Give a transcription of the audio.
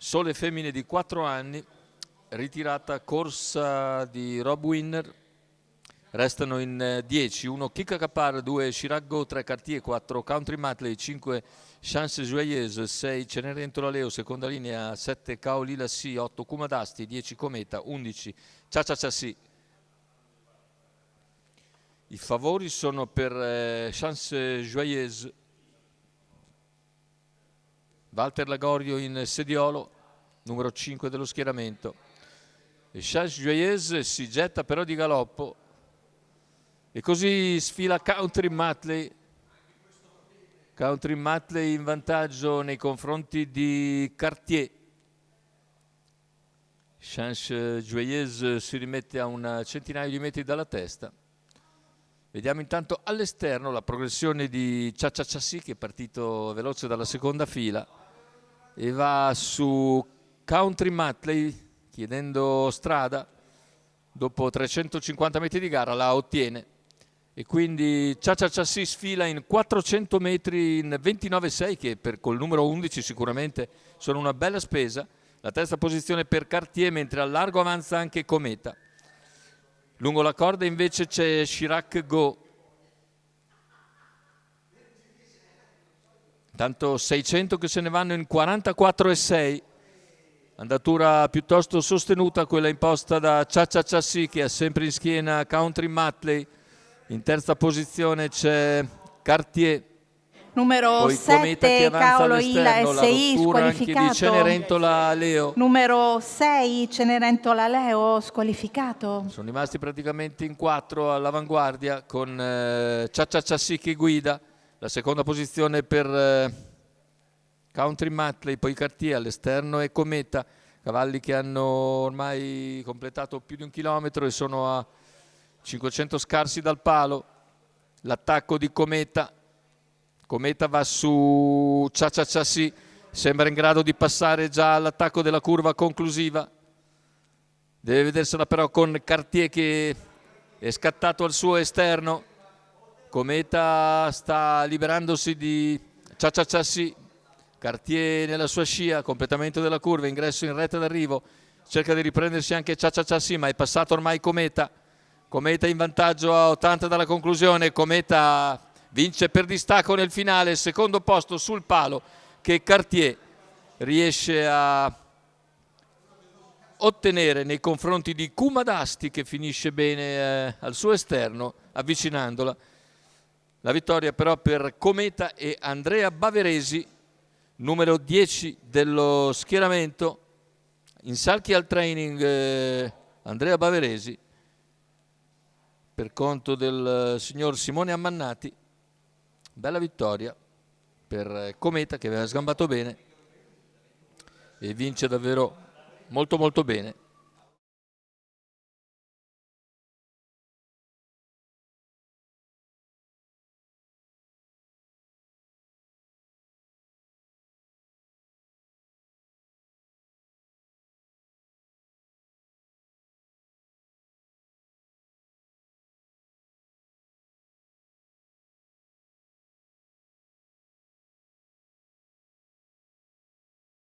Sole femmine di 4 anni, ritirata corsa di Rob Winner, restano in 10, 1 Kika Kapar, 2 Chirac Go, 3 Cartier, 4 Country Matley, 5 Chance Joyeuse, 6 Cenerentola Leo, seconda linea, 7 Kaolila Si, 8 Kumadasti, 10 Cometa, 11 Cha Cha Cha Si. I favori sono per Chance Joyeuse, Walter Lagorio in sediolo, numero 5 dello schieramento. E Chance Joyeuse si getta però di galoppo e così sfila Country Matley. Country Matley in vantaggio nei confronti di Cartier. Chance Joyeuse si rimette a un centinaio di metri dalla testa. Vediamo intanto all'esterno la progressione di Cha Cha Cha Si, che è partito veloce dalla seconda fila e va su Country Matley chiedendo strada. Dopo 350 metri di gara la ottiene e quindi Cha Cha Cha Si sfila in 400 metri in 29,6, che col numero 11 sicuramente sono una bella spesa. La terza posizione per Cartier, mentre al largo avanza anche Cometa. Lungo la corda invece c'è Chirac Go. Tanto 600 che se ne vanno in 44,6. Andatura piuttosto sostenuta quella imposta da Cha Cha Cha Si, che ha sempre in schiena Country Matley. In terza posizione c'è Cartier. Numero 7 Kaolila Si squalificato. Anche di Cenerentola Leo. Numero 6 Cenerentola Leo squalificato. Sono rimasti praticamente in 4 all'avanguardia con Cha Cha Cha Si che guida. La seconda posizione per Country Matley, poi Cartier all'esterno e Cometa, cavalli che hanno ormai completato più di 1 chilometro e sono a 500 scarsi dal palo. L'attacco di Cometa. Cometa va su Cha Cha Cha Si, sembra in grado di passare già all'attacco della curva conclusiva. Deve vedersela però con Cartier che è scattato al suo esterno. Cometa sta liberandosi di Cha Cha Cha Si. Cartier nella sua scia, completamento della curva, ingresso in retta d'arrivo, cerca di riprendersi anche Cha Cha Cha Si, ma è passato ormai Cometa. Cometa in vantaggio a 80 dalla conclusione. Cometa vince per distacco nel finale, secondo posto sul palo che Cartier riesce a ottenere nei confronti di Kumadasti, che finisce bene al suo esterno avvicinandola. La vittoria però per Cometa e Andrea Baveresi, numero 10 dello schieramento. In salchi al training Andrea Baveresi per conto del signor Simone Ammannati. Bella vittoria per Cometa, che aveva sgambato bene e vince davvero molto molto bene.